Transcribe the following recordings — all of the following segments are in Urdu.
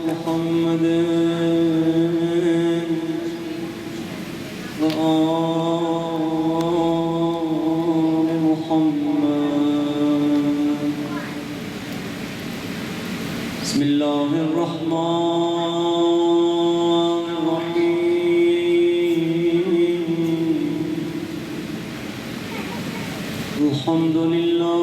محمد وآل محمد. بسم الله الرحمن الرحيم. الحمد لله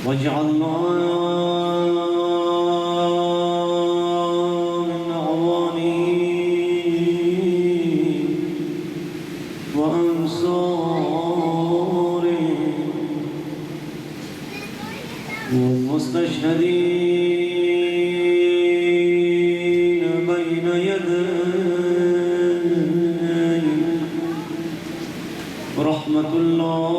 واجعلنا من عوانه وأنصاره والمستشهدين بين يديه رحمة الله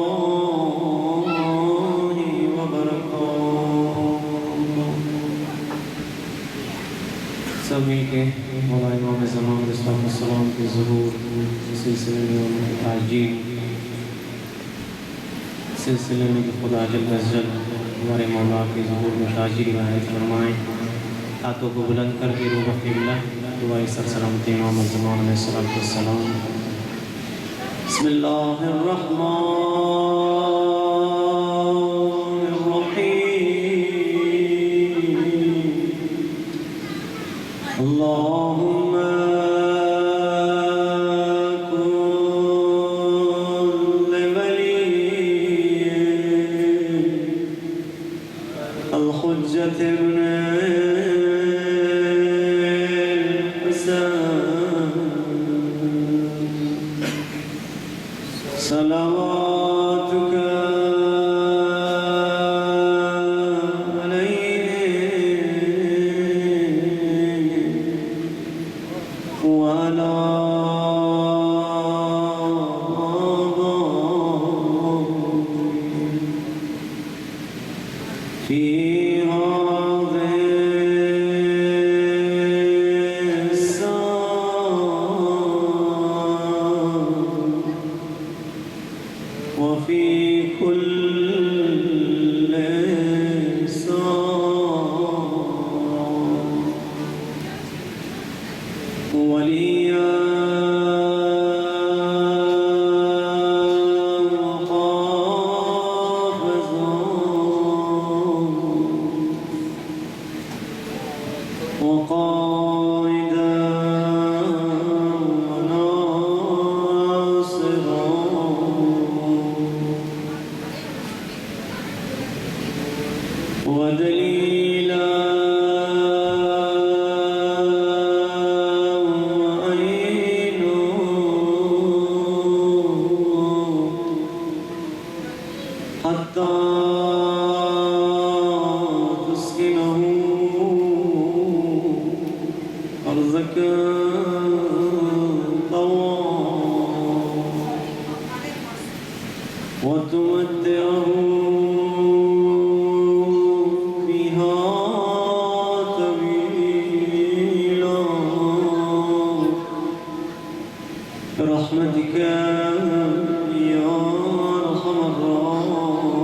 سبھی کے مولا امام زمان علیہ السلام کے ظہور سلسلے میں تعجیل سلسلے میں خدا جل جل ہمارے مولا کے ظہور میں تعجیل عنایت فرمائیں. ہاتھوں کو بلند کر کے روح قبلہ دعائے سرسلامتی امام زمان علیہ السلام. بسم اللہ الرحمن الرحیم. اللهم كن لوليك الحجة ابن الحسين صلواتك وتمتعوا فيها طويلا برحمتك يا أرحم الراحمين.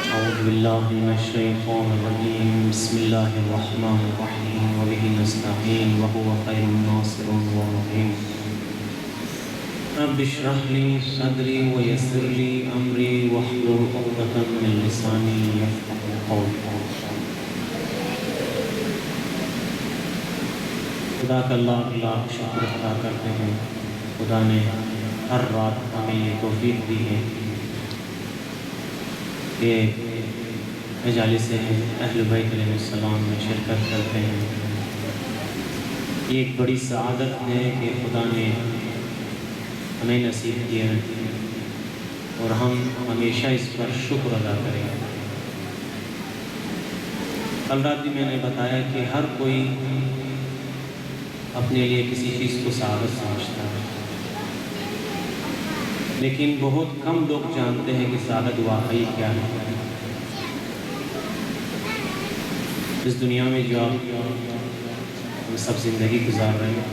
أعوذ بالله من الشيطان الرجيم. بسم الله الرحمن الرحيم. وبه نستعين وهو خير الناصر والرحيم. رب اشرح لي صدري ويسر لي أمري واحلل عقدة من لساني يفقهوا قولي. خدا کا لاکھ لاکھ شکر ادا کرتے ہیں. خدا نے ہر رات ہمیں یہ توفیق دی ہے کہ مجالس اہل بیت علیہ السلام میں شرکت کرتے ہیں. یہ ایک بڑی سعادت ہے کہ خدا نے ہمیں نصیب کیا ہے اور ہم ہمیشہ اس پر شکر ادا کریں. کل رات بھی میں نے بتایا کہ ہر کوئی اپنے لیے کسی چیز کو سعادت سمجھتا ہے، لیکن بہت کم لوگ جانتے ہیں کہ سعادت واقعی کیا ہے. اس دنیا میں جو آپ ہم سب زندگی گزار رہے ہیں،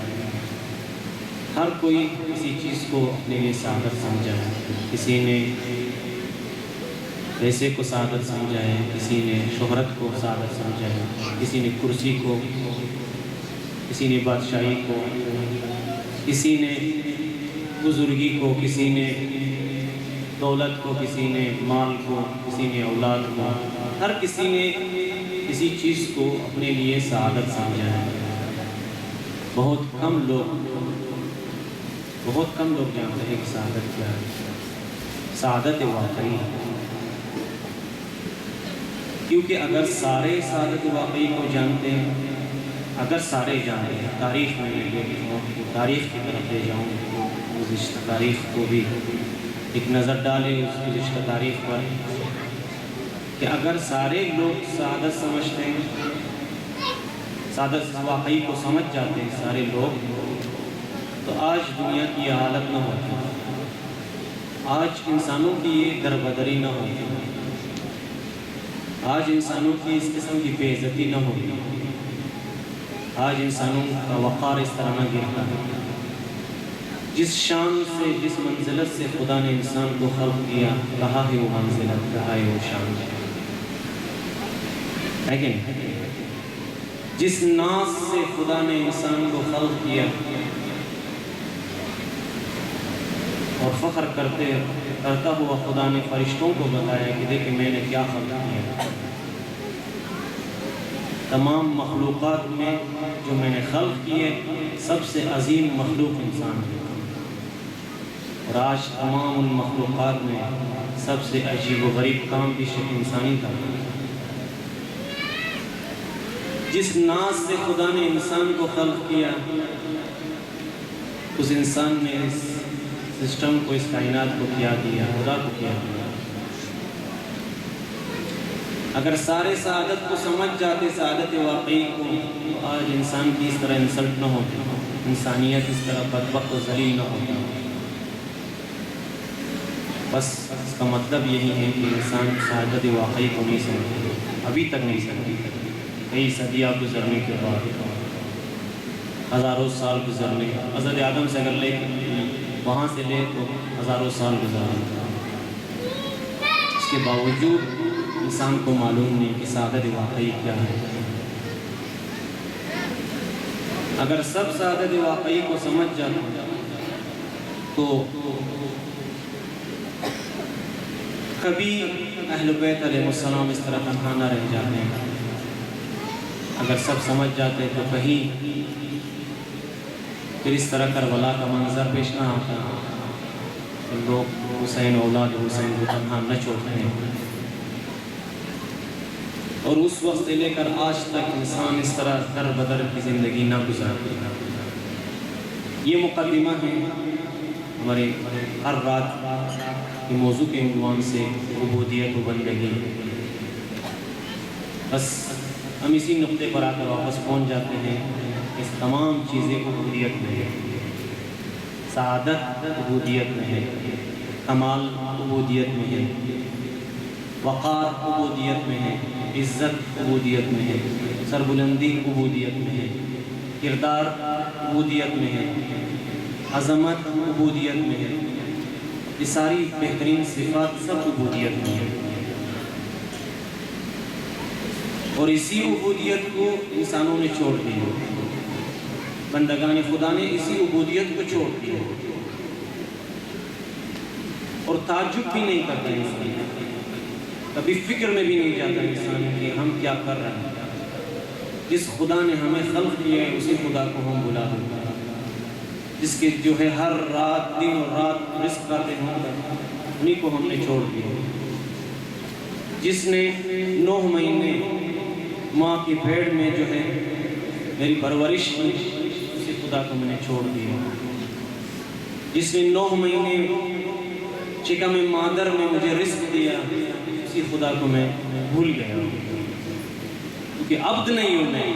ہر کوئی کسی چیز کو اپنے لیے سعادت سمجھا ہے. کسی نے پیسے کو سعادت سمجھا ہے، کسی نے شہرت کو سعادت سمجھا ہے، کسی نے کرسی کو، کسی نے بادشاہی کو، کسی نے بزرگی کو، کسی نے دولت کو، کسی نے مال کو، کسی نے اولاد کو. ہر کسی نے کسی چیز کو اپنے لیے سعادت سمجھا ہے. بہت کم لوگ جانتے ہیں کہ سعادت کیا ہے. سعادت واقعی ہے، کیونکہ اگر سارے سعادت واقعی کو جانتے ہیں، اگر سارے جانتے ہیں، تاریخ میں تاریخ کی طرف لے جاؤں، گزشتہ تاریخ کو بھی ایک نظر ڈالے اس گزشتہ تاریخ پر، کہ اگر سارے لوگ سعادت سمجھتے ہیں، سعادت واقعی کو سمجھ جاتے ہیں سارے لوگ، تو آج دنیا کی یہ حالت نہ ہوتی، آج انسانوں کی یہ دربدری نہ ہوتی، آج انسانوں کی اس قسم کی بے عزتی نہ ہوتی، آج انسانوں کا وقار اس طرح نہ گرتا ہے. جس شان سے، جس منزلت سے خدا نے انسان کو خلق کیا، کہا ہے وہ منزلت، کہا ہے وہ شان ہے کہ نہیں؟ جس ناز سے خدا نے انسان کو خلق کیا اور فخر کرتا ہوا خدا نے فرشتوں کو بتایا کہ دیکھیں میں نے کیا خلق کیا. تمام مخلوقات میں جو میں نے خلق کیے، سب سے عظیم مخلوق انسان ہے، اور آج تمام ان مخلوقات میں سب سے عجیب و غریب کام بھی شکل انسانی کا. جس ناز سے خدا نے انسان کو خلق کیا، اس انسان نے اس سسٹم کو، اس کائنات کو کیا دیا، خدا کو کیا دیا. اگر سارے سعادت کو سمجھ جاتے، سعادت واقعی کو، تو آج انسان کی اس طرح انسلٹ نہ ہوتی، انسانیت اس طرح بدبخت و ذلیل نہ ہوتی. بس اس کا مطلب یہی ہے کہ انسان سعادت واقعی کو نہیں سمجھتے، ابھی تک نہیں سمجھتے. کئی صدیاں گزرنے کے بعد، ہزاروں سال گزرنے، حضرت آدم سے اگر لے وہاں سے لے تو ہزاروں سال گزرنے، اس کے باوجود انسان کو معلوم نہیں کہ سعادت واقعی کیا ہے. اگر سب سعادت واقعی کو سمجھ جاتے تو کبھی اہل بیت علیہ السلام اس طرح تنہا نہ رہ جاتے ہیں. اگر سب سمجھ جاتے تو کہیں پھر اس طرح کربلا کا منظر پیش نہ آتا، لوگ حسین، اولاد حسین کو تنہا نہ چھوڑتے ہیں. اور اس وقت سے لے کر آج تک انسان اس طرح در بدر کی زندگی نہ گزارتے. یہ مقدمہ ہے ہمارے ہر رات کے موضوع کے عنوان سے، عبودیت و بندگی. بس ہم اسی نقطے پر آ کر واپس پہنچ جاتے ہیں. اس تمام چیزیں عبودیت میں ہے. سعادت عبودیت میں ہے، کمال عبودیت میں ہے، وقار عبودیت میں ہے، عزت عبودیت میں ہے، سربلندی عبودیت میں ہے، کردار عبودیت میں ہے، عظمت عبودیت میں ہے، یہ ساری بہترین صفات سب عبودیت میں ہے۔ اور اسی عبودیت کو انسانوں نے چھوڑ دیا، بندگان خدا نے اسی عبودیت کو چھوڑ دیا، اور تعجب بھی نہیں کرتا انسان، کبھی فکر میں بھی نہیں جاتا انسان کہ ہم کیا کر رہے ہیں۔ جس خدا نے ہمیں خلق کیا ہے اسی خدا کو ہم بلا دیتے ہیں، جس کے جو ہے ہر رات دن اور رات رزق کا دن ہوتا ہے، انہی کو ہم نے چھوڑ دیا۔ جس نے 9 مہینے ماں کی پیٹ میں جو ہے میری پرورش کی، اسی خدا کو میں نے چھوڑ دیا۔ جس نے 9 مہینے چکم مادر میں مجھے رزق دیا، اسی خدا کو میں بھول گیا، کیونکہ عبد نہیں ہوں میں۔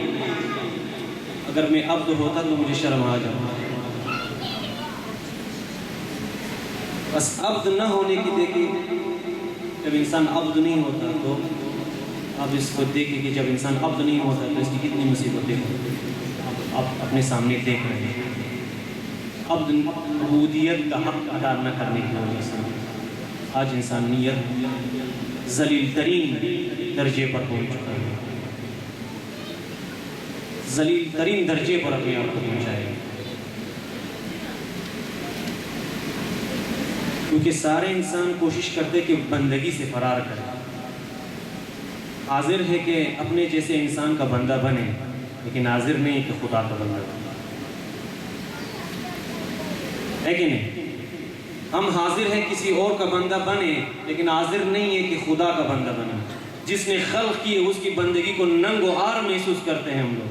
اگر میں عبد ہوتا تو مجھے شرم آ جاتا۔ بس عبد نہ ہونے کی دیکھیں، جب انسان عبد نہیں ہوتا تو آپ اس کو دیکھیں کہ جب انسان عبد نہیں ہوتا تو اس کی کتنی مصیبتیں ہوتی، آپ اپنے سامنے دیکھ رہے ہیں۔ عبد عبودیت کا حق ادا نہ کرنے کی وجہ سے آج انسانیت ذلیل ترین درجے پر پہنچ چکا ہے، ذلیل ترین درجے پر اپنے آپ کو پہنچائے، کیونکہ سارے انسان کوشش کرتے کہ بندگی سے فرار کرے، حاضر ہے کہ اپنے جیسے انسان کا بندہ بنے، لیکن حاضر نہیں کہ خدا کا بندہ بنے، ہے کہ نہیں؟ ہم حاضر ہیں کسی اور کا بندہ بنے، لیکن حاضر نہیں ہے کہ خدا کا بندہ بنے۔ جس نے خلق کی اس کی بندگی کو ننگ و عار محسوس کرتے ہیں ہم لوگ،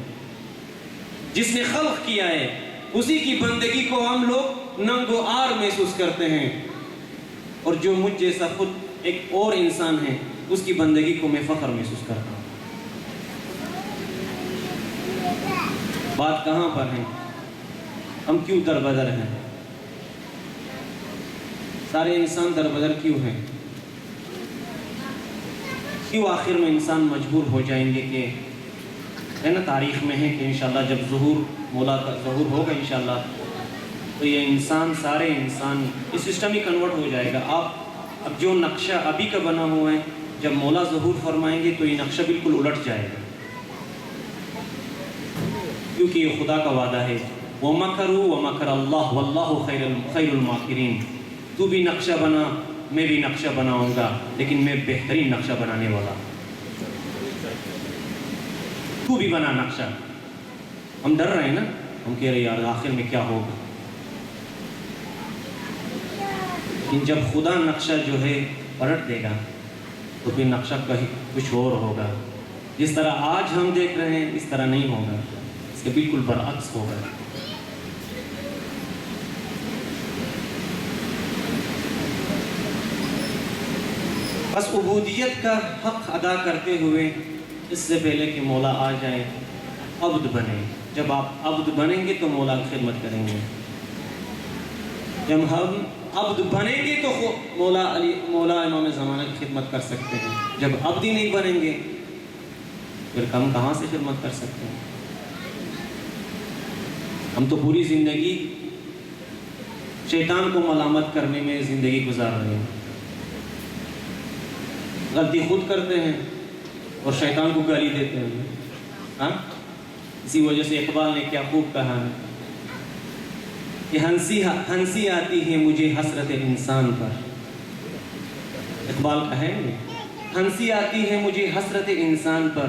جس نے خلق کیا ہے اسی کی بندگی کو ہم لوگ ننگ و عار محسوس کرتے ہیں، اور جو مجھ جیسا خود ایک اور انسان ہے اس کی بندگی کو میں فخر محسوس کرتا ہوں۔ بات کہاں پر ہے؟ ہم کیوں دربدر ہیں؟ سارے انسان دربدر کیوں ہیں؟ کیوں آخر میں انسان مجبور ہو جائیں گے کہ ہے نا، تاریخ میں ہے کہ انشاءاللہ جب ظہور مولا کا ظہور ہوگا انشاءاللہ تو یہ انسان، سارے انسان اس سسٹم ہی کنورٹ ہو جائے گا۔ اب جو نقشہ ابھی کا بنا ہوا ہے، جب مولا ظہور فرمائیں گے تو یہ نقشہ بالکل الٹ جائے گا، کیونکہ یہ خدا کا وعدہ ہے، وَمَكَرُوا وَمَكَرَ اللَّهُ وَاللَّهُ خَيْرُ الْمَاكِرِينَ۔ تو بھی نقشہ بنا، میں بھی نقشہ بناؤں گا، لیکن میں بہترین نقشہ بنانے والا۔ تو بھی بنا نقشہ۔ ہم ڈر رہے ہیں نا، ہم کہہ رہے یار آخر میں کیا ہوگا، لیکن جب خدا نقشہ جو ہے پلٹ دے گا تو پھر نقشہ کہیں کچھ اور ہوگا۔ جس طرح آج ہم دیکھ رہے ہیں اس طرح نہیں ہوگا، اس کے بالکل برعکس ہوگا۔ بس عبودیت کا حق ادا کرتے ہوئے اس سے پہلے کہ مولا آ جائے عبد بنے۔ جب آپ عبد بنیں گے تو مولا کی خدمت کریں گے، جب ہم عبد بنیں گے تو مولا امام زمانہ کی خدمت کر سکتے ہیں۔ جب عبد ہی نہیں بنیں گے پھر ہم کہاں سے خدمت کر سکتے ہیں؟ ہم تو پوری زندگی شیطان کو ملامت کرنے میں زندگی گزار رہے ہیں، غلطی خود کرتے ہیں اور شیطان کو گالی دیتے ہیں۔ ہاں، اسی وجہ سے اقبال نے کیا خوب کہا ہے کہ ہنسی آتی ہے مجھے حسرت انسان پر۔ اقبال کا ہے ہنسی آتی ہے مجھے حسرت انسان پر،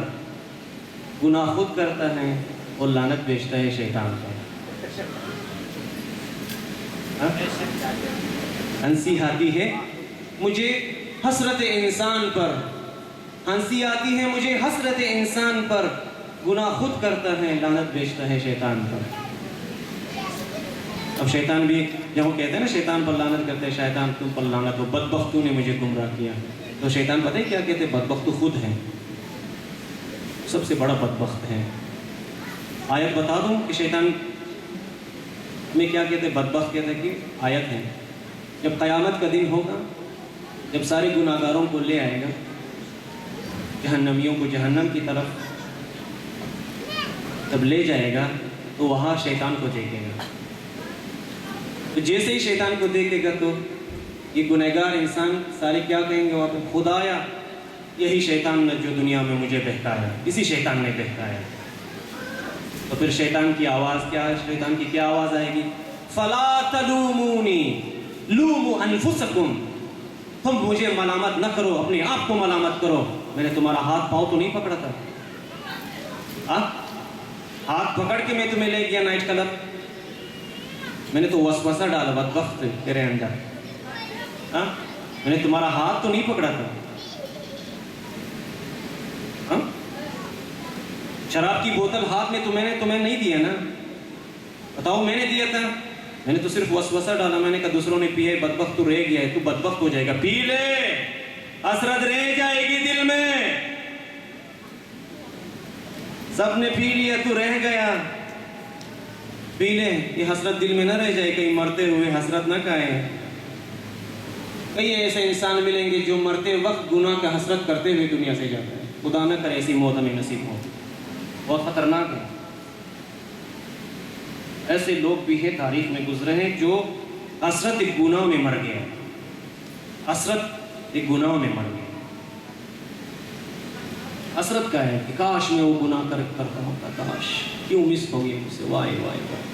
گناہ خود کرتا ہے اور لعنت بیچتا ہے شیطان پر۔ ہنسی آتی ہے مجھے حسرت انسان پر، ہنسی آتی ہے مجھے حسرت انسان پر، گناہ خود کرتا ہے لعنت بیچتا ہے شیطان پر۔ اب شیطان بھی جب وہ کہتے ہیں نا شیطان پر لعنت کرتے ہیں، شیطان تم پر لعنت ہو، بدبخت تو نے مجھے گمراہ کیا، تو شیطان پتہ ہے کیا کہتے ہیں؟ بدبخت تو خود ہے، سب سے بڑا بدبخت ہے۔ آیت بتا دوں کہ شیطان میں کیا کہتے ہیں؟ بدبخت کہتے ہیں کہ آیت ہے، جب قیامت کا دن ہوگا، جب سارے گناہ گاروں کو لے آئے گا، جہنمیوں کو جہنم کی طرف جب لے جائے گا تو وہاں شیطان کو دیکھے گا. تو جیسے ہی شیطان کو دیکھے گا تو یہ گنہگار انسان سارے کیا کہیں گے وہاں پہ؟ خدایا یہی شیطان نے جو دنیا میں مجھے بہکایا، اسی شیطان نے بہکایا. تو پھر شیطان کی آواز کیا ہے؟ شیطان کی کیا آواز آئے گی؟ فلا تلومونی لوموا انفسکم، تم مجھے ملامت نہ کرو، اپنے آپ کو ملامت کرو، میں نے تمہارا ہاتھ پاؤں تو نہیں پکڑا تھا؟ ہاتھ پکڑ کے میں تمہیں لے گیا نائٹ کلب، میں نے تو وسوسہ ڈالا بدبخت تیرے اندر، میں نے تمہارا ہاتھ تو نہیں پکڑا تھا. شراب کی بوتل ہاتھ میں تمہیں نہیں دیا نا؟ بتاؤ میں نے دیا تھا؟ میں نے تو صرف وسوسہ ڈالا، میں نے کہا دوسروں نے پیے، بدبخت تو رہ گیا ہے، تو بدبخت ہو جائے گا، پی لے، حسرت رہ جائے گی دل میں. سب نے پی لیا، تو رہ گیا، پی لے، یہ حسرت دل میں نہ رہ جائے، کہیں مرتے ہوئے حسرت نہ کھائیں. کئی ایسے انسان ملیں گے جو مرتے وقت گناہ کا حسرت کرتے ہوئے دنیا سے جاتے ہیں. خدا نہ کرے ایسی موت ہمیں نصیب ہو، بہت خطرناک ہے. ایسے لوگ بھی ہیں تاریخ میں گزرے ہیں جو حسرت ایک گناہ میں مر گیا، حسرت ایک گناہ میں مر گیا. حسرت کا ہے کہ کاش میں وہ گناہ کرتا ہوتا، کاش کیوں مس ہو گیا مجھ سے، وائے وائے وائے.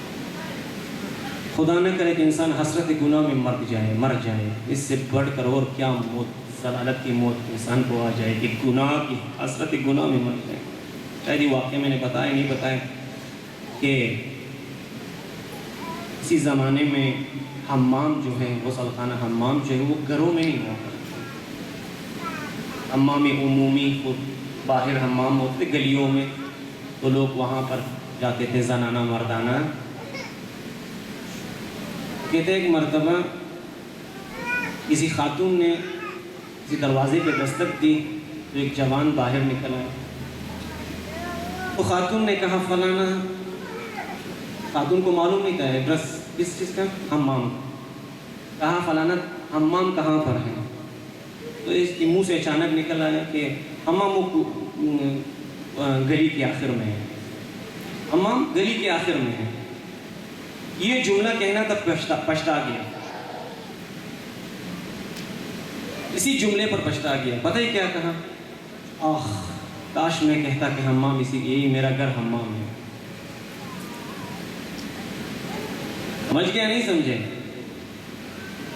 خدا نہ کرے کہ انسان حسرت گناہ میں مر جائے. اس سے بڑھ کر اور کیا موت، ضلالت کی موت انسان کو آ جائے کہ گناہ کی حسرت گناہ میں مر جائے. شاید یہ واقعہ میں نے بتایا نہیں بتایا کہ اسی زمانے میں حمام جو ہے، غسل خانہ حمام جو ہے وہ گھروں میں نہیں ہوا کرتا. حمام عمومی خود باہر حمام ہوتے گلیوں میں، تو لوگ وہاں پر جاتے تھے، زنانہ مردانہ. کہتے ایک مرتبہ کسی خاتون نے کسی دروازے پہ دستک دی تو ایک جوان باہر نکل آیا. تو خاتون نے کہا فلانا، خاتون کو معلوم نہیں تھا ایڈریس کس چیز کا، حمام. کہا فلانا حمام کہاں پر ہے؟ تو اس کے منہ سے اچانک نکل آیا کہ حمام وہ گلی کے آخر میں ہے، حمام گلی کے آخر میں ہے. یہ جملہ کہنا تب پچھتا گیا، اسی جملے پر پچھتا گیا. پتہ ہی کیا کہا؟ آہ کاش میں کہتا کہ حمام اسی، یہی میرا گھر حمام ہے. سمجھ گیا نہیں سمجھے؟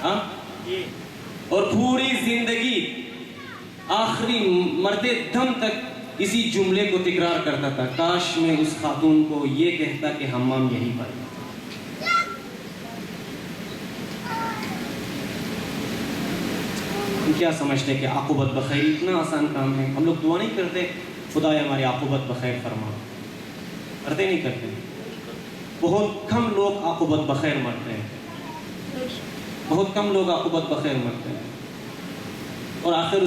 ہاں. اور پوری زندگی آخری مرتے دم تک اسی جملے کو تکرار کرتا تھا، کاش میں اس خاتون کو یہ کہتا کہ حمام یہیں پر ہے. کیا سمجھتے کہ عاقبت بخیر اتنا آسان کام ہے؟ ہم لوگ دعا نہیں کرتے خدایا ہماری عاقبت بخیر فرما؟ کرتے نہیں کرتے؟ بہت کم لوگ عاقبت بخیر مرتے ہیں، بہت کم لوگ عاقبت بخیر مرتے ہیں. اور آخر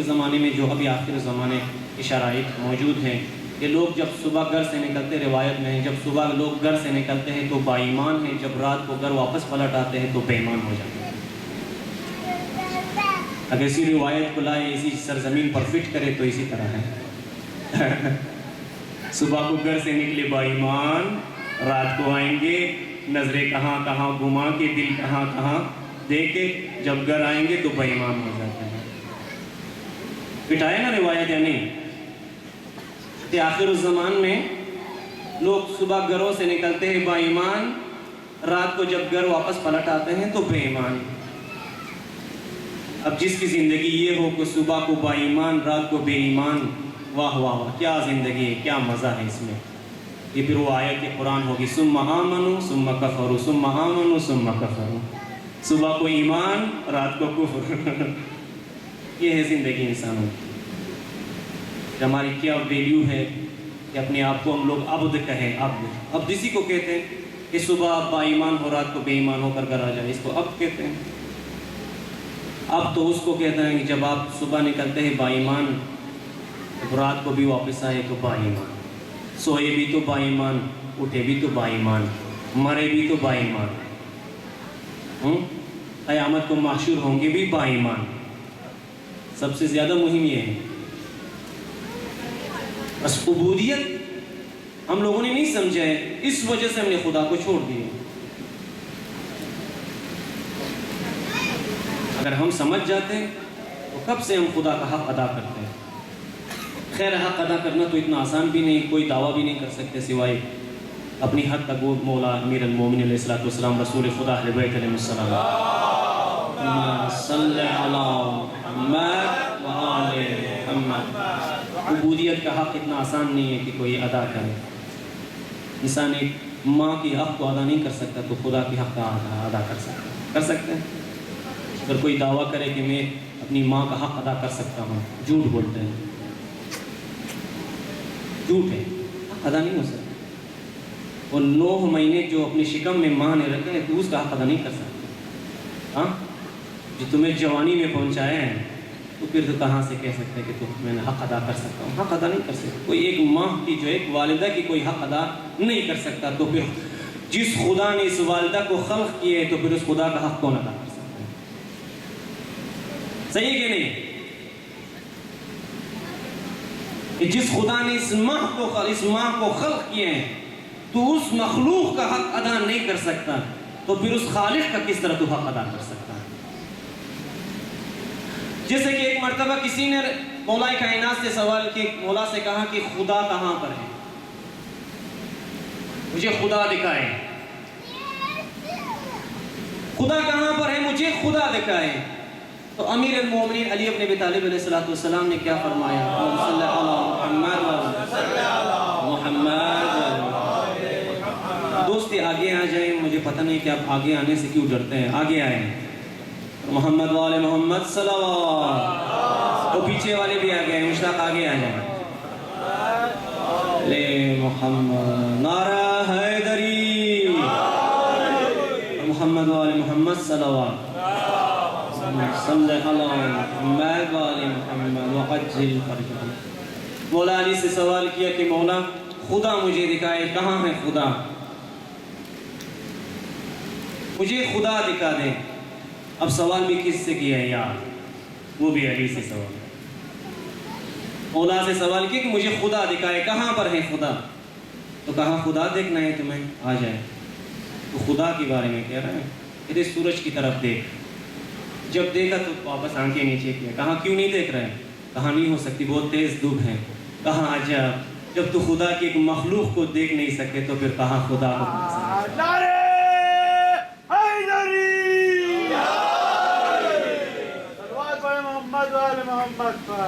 زمانے میں جو ابھی آخر زمانے کی شرائط موجود ہیں کہ لوگ جب صبح گھر سے نکلتے، روایت میں ہے جب صبح لوگ گھر سے نکلتے ہیں تو باایمان ہیں، جب رات کو گھر واپس پلٹ آتے ہیں تو بے ایمان ہو جاتے ہیں. اگر اسی روایت کو لائے اسی سرزمین پر فٹ کرے تو اسی طرح ہے. صبح کو گھر سے نکلے باایمان، رات کو آئیں گے نظریں کہاں کہاں گھما کے، دل کہاں کہاں دے کے، جب گھر آئیں گے تو بے ایمان ہو جاتے ہیں. پٹائے نا روایت یا نہیں؟ کہ آخر الزمان میں لوگ صبح گھروں سے نکلتے ہیں با ایمان، رات کو جب گھر واپس پلٹ آتے ہیں تو بے ایمان. اب جس کی زندگی یہ ہو کہ صبح کو با ایمان، رات کو بے ایمان، واہ واہ واہ کیا زندگی ہے، کیا مزہ ہے اس میں. یہ پھر وہ آیت قرآن ہوگی ثم آمنوا ثم کفروا ثم آمنوا ثم کفروا. صبح کو ایمان، رات کو کفر. یہ ہے زندگی انسانوں کی. ہماری کیا ویلیو ہے کہ اپنے آپ کو ہم لوگ عبد کہیں. عبد اسی کو کہتے ہیں کہ صبح با ایمان ہو، رات کو بے ایمان ہو کر گھر آ جائے، اس کو عبد کہتے ہیں. اب تو اس کو کہتے ہیں کہ جب آپ صبح نکلتے ہیں با ایمان، جب رات کو بھی واپس آئے تو با ایمان، سوئے بھی تو با ایمان، اٹھے بھی تو با ایمان. مرے بھی تو با ایمان، قیامت کو محشور ہوں گے بھی با ایمان. سب سے زیادہ مہم یہ ہے. بس عبودیت ہم لوگوں نے نہیں سمجھا ہے، اس وجہ سے ہم نے خدا کو چھوڑ دیا. اگر ہم سمجھ جاتے تو کب سے ہم خدا کا حق ادا کرتے ہیں. خیر حق ادا کرنا تو اتنا آسان بھی نہیں، کوئی دعویٰ بھی نہیں کر سکتے سوائے اپنی حد تک. وہ مولا امیر المومنین علیہ الصلوۃ والسلام رسول خدا اہل بیت علیہ السلام صلی علی محمد و آل محمد. عبودیت کا حق اتنا آسان نہیں ہے کہ کوئی ادا کرے. انسان ایک ماں کی حق کو ادا نہیں کر سکتا تو خدا کی حق کا ادا کر سکتے ہیں. اگر کوئی دعویٰ کرے کہ میں اپنی ماں کا حق ادا کر سکتا ہوں، جھوٹ بولتے ہیں، جھوٹ ہے، ادا نہیں ہو سکتا. اور 9 مہینے جو اپنی شکم میں ماں نے رکھے ہیں تو اس کا حق ادا نہیں کر سکتا. ہاں جو تمہیں جوانی میں پہنچایا ہے تو پھر تو کہاں سے کہہ سکتے کہ تو میں نے حق ادا کر سکتا ہوں. حق ادا نہیں کر سکتا. کوئی ایک ماں کی جو ایک والدہ کی کوئی حق ادا نہیں کر سکتا تو پھر جس خدا نے اس والدہ کو خلق کیا ہے تو پھر اس خدا کا حق کون ادا کر سکتا ہے؟ صحیح کہ نہیں؟ کہ جس خدا نے اس ماں کو خلق کیا ہے تو اس مخلوق کا حق ادا نہیں کر سکتا تو پھر اس خالق کا کس طرح تو حق ادا کر سکتا ہے؟ جیسے کہ ایک مرتبہ کسی نے مولا کائنات سے سوال کیا، مولا سے کہا کہ خدا کہاں پر ہے، مجھے خدا دکھائے. خدا کہاں پر ہے، مجھے خدا دکھائے. تو امیر المومنین علی ابن ابی طالب علیہ السلام نے کیا فرمایا؟ صلی محمد. دوستی آگے آ جائیں، مجھے پتہ نہیں کہ آپ آگے آنے سے کیوں ڈرتے ہیں. آگے آئیں. محمد والے محمد صلوات. وہ پیچھے والے بھی آگے آئیں، مشتاق آگے آ جائیں. لے محمد نعرہ حیدری. محمد والے محمد صلوات. صلی اللہ محمد والے محمد وعجل فرجہ. مولا علی سے سوال کیا کہ مولا خدا مجھے دکھائے، کہاں ہے خدا، مجھے خدا دکھا دے. اب سوال بھی کس سے کیا ہے یار؟ وہ بھی علی سے سوال. مولا سے سوال کیا کہ مجھے خدا دکھائے، کہاں پر ہے خدا؟ تو کہا خدا دیکھنا ہے تمہیں، آ جائے. تو خدا کے بارے میں کہہ رہے ہیں ادھر سورج کی طرف دیکھ. جب دیکھا تو واپس آنکھیں نیچے کیا. کہاں کیوں نہیں دیکھ رہے ہیں؟ کہاں نہیں ہو سکتی، بہت تیز دھوپ ہے. کہاں عجب، جب تو خدا کی ایک مخلوق کو دیکھ نہیں سکے تو پھر کہاں خدا کو دیکھ سکے. نعرہ حیدری. صلوات پڑھیں محمد والے محمد پر.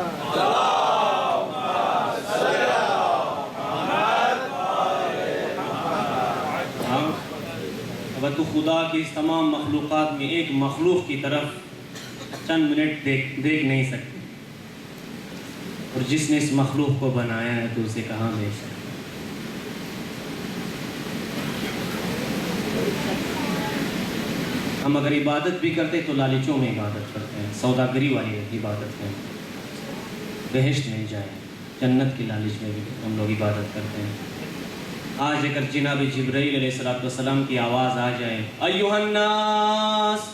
اگر تو خدا کی اس تمام مخلوقات میں ایک مخلوق کی طرف چند منٹ دیکھ نہیں سکتے، اور جس نے اس مخلوق کو بنایا ہے تو اسے کہاں دیکھ سکتے؟ ہم اگر عبادت بھی کرتے تو لالچوں میں عبادت کرتے ہیں، سوداگری والی عبادت میں. بہشت نہیں جائیں، جنت کی لالچ میں بھی ہم لوگ عبادت کرتے ہیں. آج اگر جناب جبرائیل علیہ السلام کی آواز آ جائے، ایھا الناس،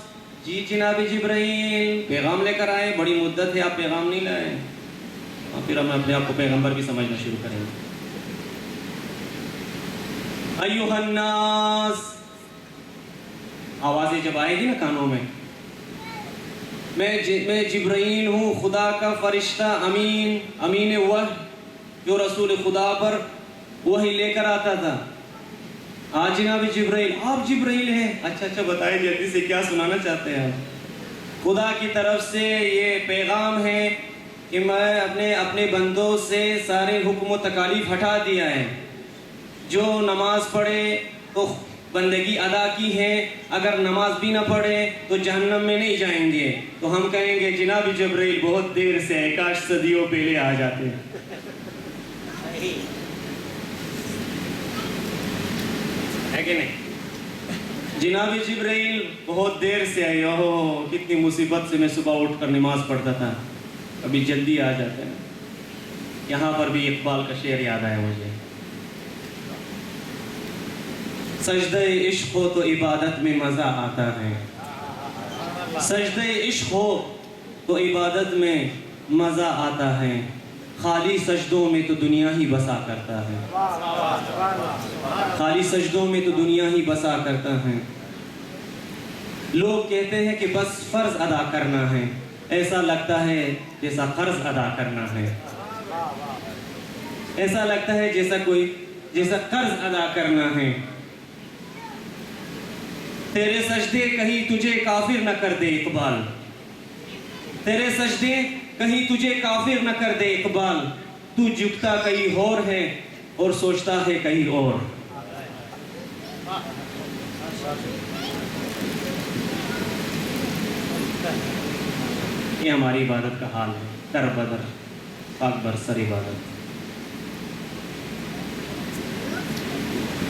جی جناب جبرائیل پیغام لے کر آئے، بڑی مدت ہے آپ پیغام نہیں لائے، پھر ہم اپنے آپ کو پیغمبر بھی سمجھنا شروع کریں گے. ایھا الناس آوازیں جب آئے گی نا کانوں میں، میں جبرائیل ہوں، خدا کا فرشتہ، امین وحی، جو رسول خدا پر وہی لے کر آتا تھا. آج جناب جبرائیل، آپ جبرائیل ہیں؟ اچھا بتائیں جلدی سے کیا سنانا چاہتے ہیں؟ خدا کی طرف سے یہ پیغام ہے کہ میں اپنے بندوں سے سارے حکم و تکالیف ہٹا دیا ہے. جو نماز پڑھے تو بندگی ادا کی ہے، اگر نماز بھی نہ پڑھے تو جہنم میں نہیں جائیں گے. تو ہم کہیں گے جناب جبرائیل بہت دیر سے ہے، کاش صدیوں پہلے آ جاتے. ہے کہ نہیں؟ جناب جبرائیل بہت دیر سے آئے، اوہ کتنی مصیبت سے میں صبح اٹھ کر نماز پڑھتا تھا، ابھی جلدی آ جاتے ہیں. یہاں پر بھی اقبال کا شعر یاد آیا مجھے. سجدہ عشق ہو تو عبادت میں مزہ آتا ہے، سجدہ عشق ہو تو عبادت میں مزہ آتا ہے، خالی سجدوں میں تو دنیا ہی بسا کرتا ہے، خالی سجدوں میں تو دنیا ہی بسا کرتا ہے۔ لوگ کہتے ہیں کہ بس فرض ادا کرنا ہے، ایسا لگتا ہے جیسا قرض ادا کرنا ہے، ایسا لگتا ہے جیسا قرض ادا کرنا ہے۔ تیرے سجدے کہیں تجھے کافر نہ کر دے اقبال، تیرے سجدے کہیں تجھے کافر نہ کر دے اقبال، تو جھکتا کہیں اور ہے اور سوچتا ہے کہیں اور۔ یہ ہماری عبادت کا حال ہے، کر بدر پاک برسر عبادت۔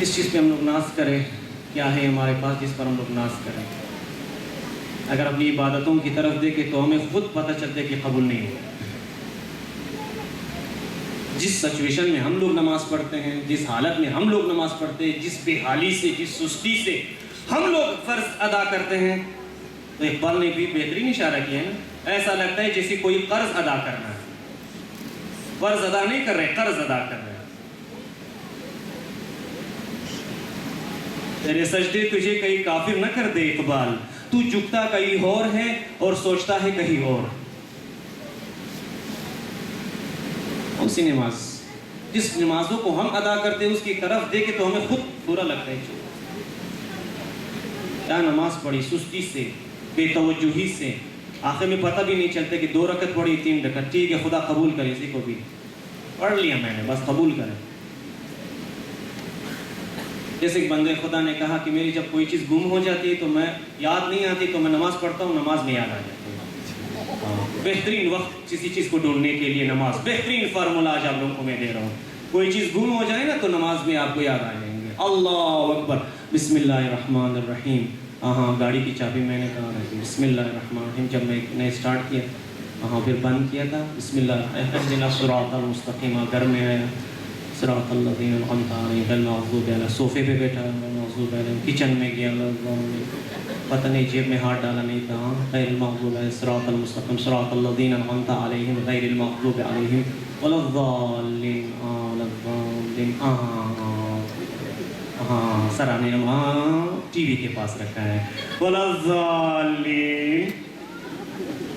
اس چیز پہ ہم لوگ ناز کریں، کیا ہے ہمارے پاس جس پر ہم لوگ ناز کریں؟ اگر اپنی عبادتوں کی طرف دیکھیں تو ہمیں خود پتہ چلتے کہ قبول نہیں ہوا۔ جس سچویشن میں ہم لوگ نماز پڑھتے ہیں، جس حالت میں ہم لوگ نماز پڑھتے ہیں، جس بے حالی سے، جس سستی سے ہم لوگ فرض ادا کرتے ہیں، تو اقبال نے بھی بہترین اشارہ کیا ہے نا، ایسا لگتا ہے جیسے کوئی قرض ادا کرنا ہے۔ فرض ادا نہیں کر رہے، قرض ادا کر رہے ہیں۔ تیرے سجدے تجھے کہیں کافر نہ کر دے اقبال، تو جھکتا کہیں اور ہے اور سوچتا ہے کہیں اور۔ اسی نماز، جس نمازوں کو ہم ادا کرتے ہیں اس کی طرف دیکھے تو ہمیں خود برا لگتا ہے، کیا نماز پڑھی سستی سے، بے توجہی سے، آخر میں پتہ بھی نہیں چلتا کہ 2 رکعت پڑھی 3 رکعت، ٹھیک ہے خدا قبول کرے، اسی کو بھی پڑھ لیا میں نے، بس قبول کرے۔ جیسے کہ بندے خدا نے کہا کہ میری جب کوئی چیز گم ہو جاتی ہے تو میں یاد نہیں آتی تو میں نماز پڑھتا ہوں، نماز میں یاد آ جاتی ہے۔ بہترین وقت کسی چیز کو ڈھونڈنے کے لیے نماز، بہترین فارمولا آج آپ لوگوں کو میں دے رہا ہوں۔ کوئی چیز گم ہو جائے نا تو نماز میں آپ کو یاد آ جائیں گے۔ اللہ اکبر، بسم اللہ الرحمن الرحیم۔ ہاں گاڑی کی چابی میں نے کہا رکھی، بسم اللہ الرحمن الرحیم جب میں نے اسٹارٹ کیا، پھر بند کیا تھا، بسم اللہ اہدنا الصراط المستقیم، گھر میں آیا صراط الذین انعمت علیہم غیر المغضوب علیہم، صوفے پہ بیٹھا مغضوب علیہم، کچن میں گیا پتہ نہیں جیب میں ہاتھ ڈالا نہیں تھا، غیر المغضوب علیہم صراط المستقیم صراط الذین انعمت علیہم غیر المغضوب علیہم ولا الضالین ولا الضالین۔ ہاں سرانے ٹی وی کے پاس رکھا ہے، ولا الضالین،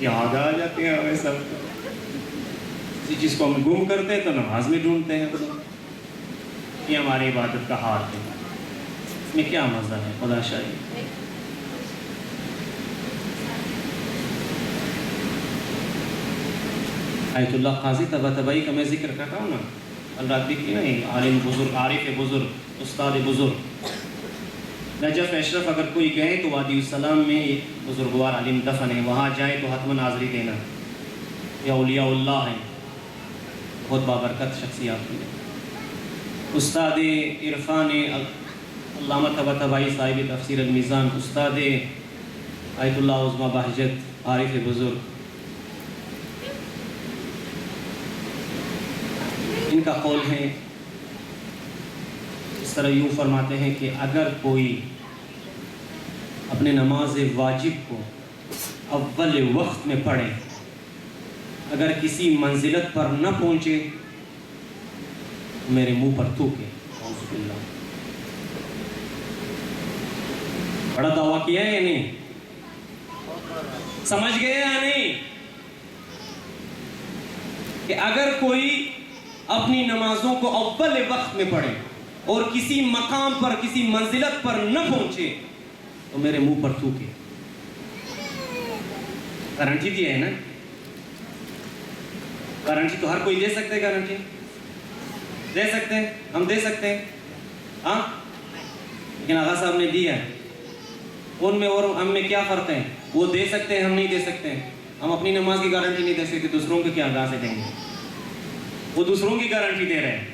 یاد آ جاتے ہیں ہمیں سب۔ کسی چیز کو ہم گم کرتے ہیں تو نماز میں ڈھونڈتے ہیں۔ یہ ہماری عبادت کا حال ہے، اس میں کیا مزہ ہے خدا شاہی۔ آیت اللہ قاضی طباطبائی کا میں ذکر کر رہا ہوں نا، اللہ کی نہیں، عالم بزرگ، عارف بزرگ، استاد بزرگ نجف اشرف، اگر کوئی گئے تو وادی السلام میں ایک بزرگوار عالم دفن ہے، وہاں جائے تو حتماً حاضری دینا، یہ اولیاء اللہ ہیں، بہت بابرکت شخصیات ہیں۔ استاد عرفان علامہ طباطبائی صاحب تفسیر المیزان، استاد آیت اللہ عظمہ بہجت، عارف بزرگ، ان کا قول ہے، اس طرح یوں فرماتے ہیں کہ اگر کوئی اپنے نماز واجب کو اول وقت میں پڑھے، اگر کسی منزلت پر نہ پہنچے تو میرے منہ پر تھوکے، اعوذ باللہ۔ بڑا دعویٰ کیا ہے یا نہیں؟ سمجھ گئے یا نہیں کہ اگر کوئی اپنی نمازوں کو اول وقت میں پڑھے اور کسی مقام پر، کسی منزلت پر نہ پہنچے تو میرے منہ پر تھوکے۔ گارنٹی دی ہے نا، گارنٹی تو ہر کوئی دے سکتے ہیں، گارنٹی دے سکتے ہیں، ہم دے سکتے ہیں ہاں، لیکن آغا صاحب نے دی ہے، ان میں اور ہم میں کیا فرق ہے؟ وہ دے سکتے ہیں، ہم نہیں دے سکتے ہیں۔ ہم اپنی نماز کی گارنٹی نہیں دے سکتے، دوسروں کی کیا آگاہ سے دیں گے؟ وہ دوسروں کی گارنٹی دے رہے ہیں،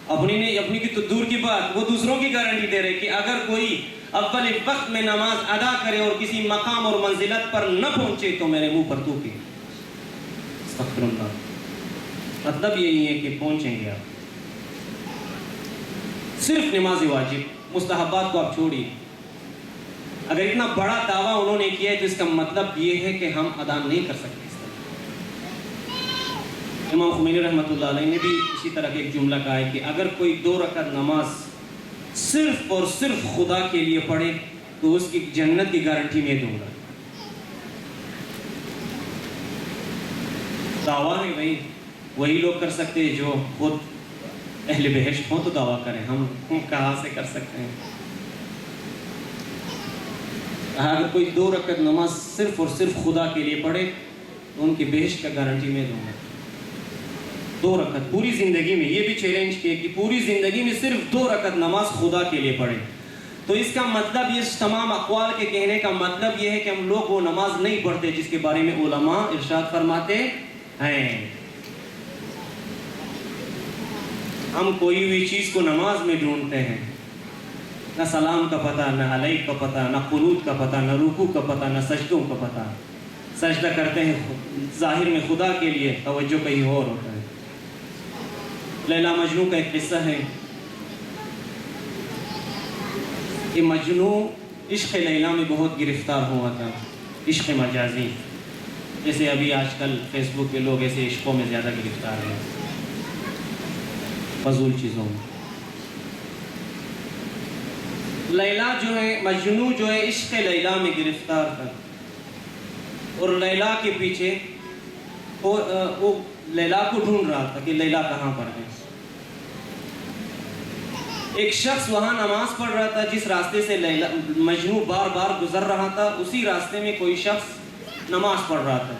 اپنی کی تو دور کی بات، وہ دوسروں کی گارنٹی دے رہے کہ اگر کوئی اول وقت میں نماز ادا کرے اور کسی مقام اور منزلت پر نہ پہنچے تو میرے منہ پر تھوکے۔ استغفر اللہ۔ مطلب یہی ہے کہ پہنچیں گے آپ، صرف نماز واجب مستحبات کو آپ چھوڑیے. اگر اتنا بڑا دعویٰ انہوں نے کیا ہے تو اس کا مطلب یہ ہے کہ ہم ادا نہیں کر سکتے اس طرح. امام خمینی رحمۃ اللہ علیہ نے بھی اسی طرح کا ایک جملہ کہا ہے کہ اگر کوئی 2 رکعت نماز صرف اور صرف خدا کے لیے پڑھے تو اس کی جنت کی گارنٹی میں دوں گا. دعویٰ ہے وہی لوگ کر سکتے ہیں جو خود اہل بہشت ہوں تو دعویٰ کریں. ہم کہاں سے کر سکتے ہیں؟ اگر کوئی 2 رکعت نماز صرف اور صرف خدا کے لیے پڑھے تو ان کی بہشت کا گارنٹی میں دوں گا. 2 رکعت پوری زندگی میں, یہ بھی چیلنج کیے کہ پوری زندگی میں صرف 2 رکعت نماز خدا کے لیے پڑھے. تو اس کا مطلب, یہ تمام اقوال کے کہنے کا مطلب یہ ہے کہ ہم لوگ وہ نماز نہیں پڑھتے جس کے بارے میں علماء ارشاد فرماتے ہیں. ہم کوئی بھی چیز کو نماز میں ڈھونڈتے ہیں, نہ سلام کا پتہ, نہ علیہ کا پتہ, نہ قنوت کا پتہ, نہ رکوع کا پتہ, نہ سجدوں کا پتہ. سجدہ کرتے ہیں ظاہر میں خدا کے لیے, توجہ کہیں اور ہوتا ہے. لیلا مجنوں کا ایک قصہ ہے کہ مجنوں عشق لیلا میں بہت گرفتار ہوا تھا, عشق مجازی. جیسے ابھی آج کل فیس بک پہ لوگ ایسے عشقوں میں زیادہ گرفتار ہیں, فضول چیزوں میں. لیلا جو ہے, مجنوں جو ہے عشق لیلا میں گرفتار تھا اور لیلا کے پیچھے وہ لیلا کو ڈھونڈ رہا تھا کہ لیلا کہاں پر ہے. ایک شخص وہاں نماز پڑھ رہا تھا جس راستے سے لیلا مجنوں بار بار گزر رہا تھا, اسی راستے میں کوئی شخص نماز پڑھ رہا تھا.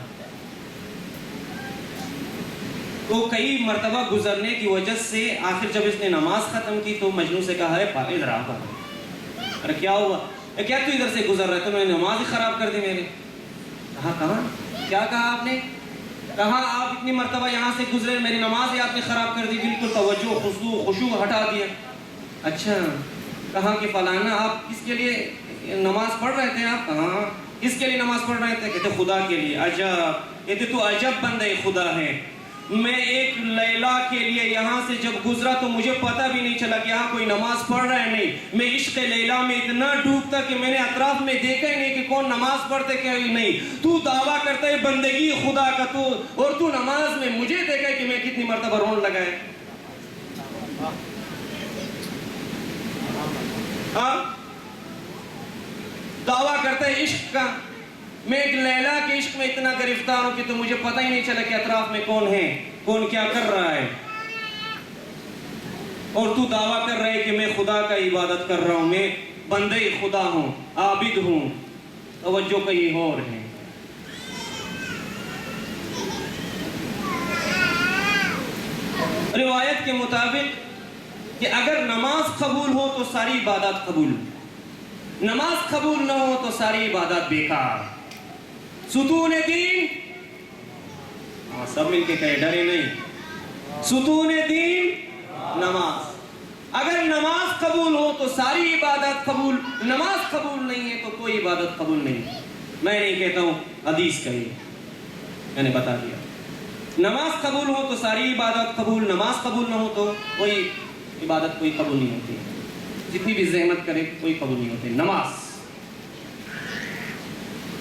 تو کئی مرتبہ گزرنے کی وجہ سے آخر جب اس نے نماز ختم کی تو مجنوں سے کہا ہے پاک ادھر آ. ارے کیا ہوا؟ کیا تو ادھر سے گزر رہا ہے؟ تو میں نے نماز ہی خراب کر دی میرے. کہاں کیا کہا آپ نے؟ کہا آپ اتنی مرتبہ یہاں سے گزرے, میری نماز ہی آپ نے خراب کر دی, بالکل توجہ خشوع ہٹا دیا. اچھا, کہا کہ فلانا آپ کس کے لیے نماز پڑھ رہے تھے؟ آپ کہاں کس کے لیے نماز پڑھ رہے تھے؟ کہتے خدا کے لیے. عجب, کہتے تو عجب بندے خدا ہے. میں ایک لیلا کے لیے یہاں سے جب گزرا تو مجھے پتہ بھی نہیں چلا کہ یہاں کوئی نماز پڑھ رہا ہے. نہیں, میں عشق لیلا میں اتنا ڈوبتا کہ میں نے اطراف میں دیکھا ہی نہیں کہ کون نماز پڑھتے کہ نہیں. تو دعویٰ کرتا ہے بندگی خدا کا, تو اور تو نماز میں مجھے دیکھا ہے کہ میں کتنی مرتبہ رون لگا ہے. دعویٰ کرتا ہے عشق کا, میں ایک لیلا کے عشق میں اتنا گرفتار ہوں کہ تو مجھے پتہ ہی نہیں چلا کہ اطراف میں کون ہے, کون کیا کر رہا ہے. اور تو دعویٰ کر رہے کہ میں خدا کا عبادت کر رہا ہوں, میں بندے خدا ہوں, عابد ہوں. توجہ کہیں اور ہے. روایت کے مطابق کہ اگر نماز قبول ہو تو ساری عبادات قبول, نماز قبول نہ ہو تو ساری عبادات بیکار. ستون دین, سب مل کے کہے, ڈرے نہیں. ستون دین نماز. اگر نماز قبول ہو تو ساری عبادت قبول, نماز قبول نہیں ہے تو کوئی عبادت قبول نہیں. میں نہیں کہتا ہوں, حدیث کہی, میں نے بتا دیا. نماز قبول ہو تو ساری عبادت قبول, نماز قبول نہ ہو تو کوئی عبادت کوئی قبول نہیں ہوتی. جتنی بھی زحمت کرے کوئی قبول نہیں ہوتی. نماز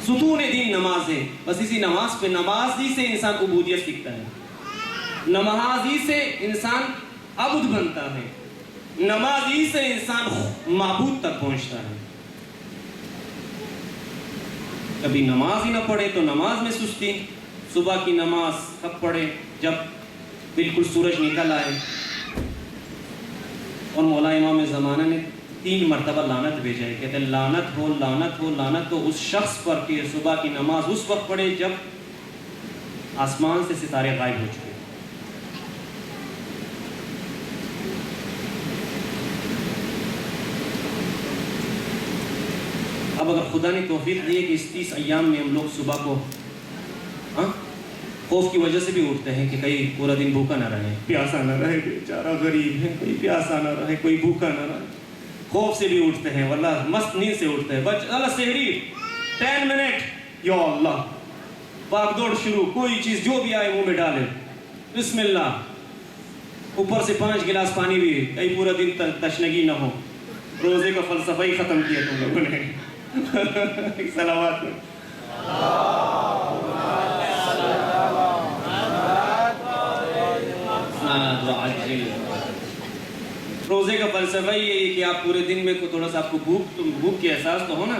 ستون دین نماز ہے. بس اسی نماز پہ, نماز ہی سے انسان عبودیت سیکھتا ہے, نماز ہی سے انسان عبد بنتا ہے, نماز ہی سے انسان معبود تک پہنچتا ہے. کبھی نماز ہی نہ پڑھے تو نماز میں سستی. صبح کی نماز کب پڑھے؟ جب بالکل سورج نکل آئے. اور مولا امام زمانہ نے 3 مرتبہ لعنت بھیجا ہے, کہتے ہیں لعنت ہو لعنت ہو لعنت ہو اس شخص پر کہ صبح کی نماز اس وقت پڑھے جب آسمان سے ستارے غائب ہو چکے. اب اگر خدا نے توفیق دی ہے کہ اس 30 ایام میں ہم لوگ صبح کو خوف کی وجہ سے بھی اٹھتے ہیں کہ کہیں پورا دن بھوکا نہ رہے, پیاسا نہ رہے, بیچارہ غریب ہے, کوئی پیاسا نہ رہے, کوئی بھوکا نہ رہے, خوف سے بھی اٹھتے ہیں, واللہ مست نیند سے اٹھتے ہیں. بچ اللہ سحری 10 منٹ, یا اللہ بھاگ دوڑ شروع, کوئی چیز جو بھی آئے منہ میں ڈالے, بسم اللہ, اوپر سے 5 گلاس پانی بھی, کہیں پورا دن تشنگی نہ ہو, روزے کا فلسفہ ہی ختم کیا تم لوگوں نے. صلوات. روزے کا فلسفہ ہی ہے کہ آپ پورے دن میں تھوڑا سا آپ کو بھوک کی احساس تو ہو نا,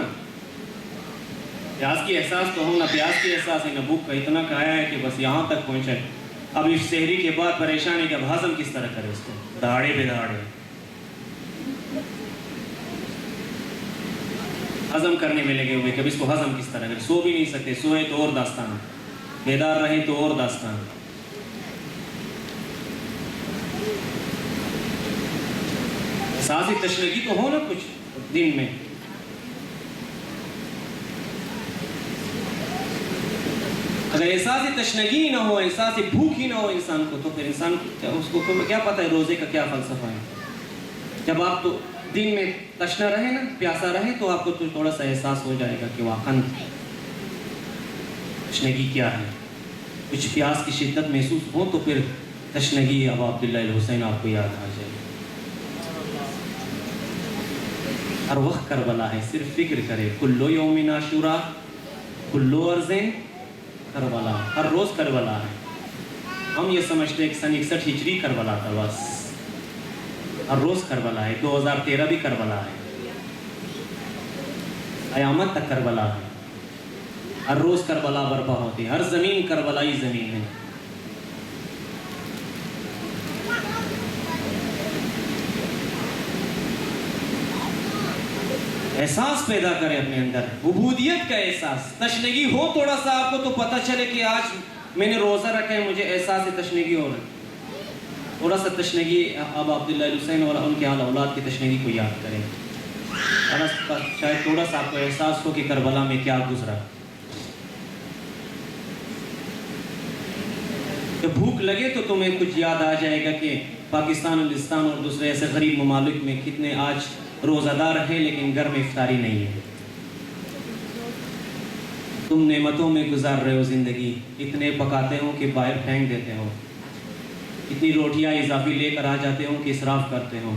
پیاس کی احساس تو ہو نا, پیاس کی احساس ہے نہ بھوک کا. اتنا کھایا ہے کہ بس یہاں تک پہنچا ہے. اب اس سحری کے بعد پریشانی کہ اب ہضم کس طرح کرے اس کو, دہاڑے بے دہاڑے ہضم کرنے میں لگے ہوئے کہ اب اس کو ہضم کس طرح کرے. سو بھی نہیں سکتے, سوئے تو اور داستان, بیدار رہیں تو اور داستان. احساس تشنگی تو ہو نا کچھ دن میں. اگر احساس تشنگی نہ ہو, احساس بھوک ہی نہ ہو انسان کو, تو پھر انسان اس کو کیا پتہ ہے روزے کا کیا فلسفہ ہے. جب آپ تو دن میں تشنا رہے نا, پیاسا رہے, تو آپ کو تھوڑا سا احساس ہو جائے گا کہ واقعاً تشنگی کیا ہے. کچھ پیاس کی شدت محسوس ہو تو پھر تشنگی ابا عبداللہ الحسین آپ کو یاد آ جائے. ہر وقت کربلا ہے, صرف فکر کرے. کلو یوم عاشورا کلو ارزن کربلا, ہر روز کربلا ہے. ہم یہ سمجھتے ہیں کہ سن 61 ہجری کربلا تھا, بس ہر روز کربلا ہے. 2013 بھی کربلا ہے, قیامت تک کربلا ہے. ہر روز کربلا برپا ہوتی ہے. ہر زمین کربلائی زمین ہے. احساس پیدا کرے اپنے اندر, عبودیت کا احساس. تشنگی ہو تھوڑا سا آپ کو تو پتہ چلے کہ آج میں نے روزہ رکھا ہے, مجھے احساس تشنگی ہو رہا ہے. تھوڑا سا تشنگی اب عبداللہ الحسین اور ان کے اولاد کی تشنگی کو یاد کریں. شاید تھوڑا سا آپ کو احساس ہو کہ کربلا میں کیا گزرا. جب بھوک لگے تو تمہیں کچھ یاد آ جائے گا کہ پاکستان, ہندوستان اور دوسرے ایسے غریب ممالک میں کتنے آج روزہ دار ہیں لیکن گھر میں افطاری نہیں ہے. تم نعمتوں میں گزار رہے ہو زندگی, اتنے پکاتے ہو کہ باہر پھینک دیتے ہو, اتنی روٹیاں اضافی لے کر آ جاتے ہو کہ اسراف کرتے ہو.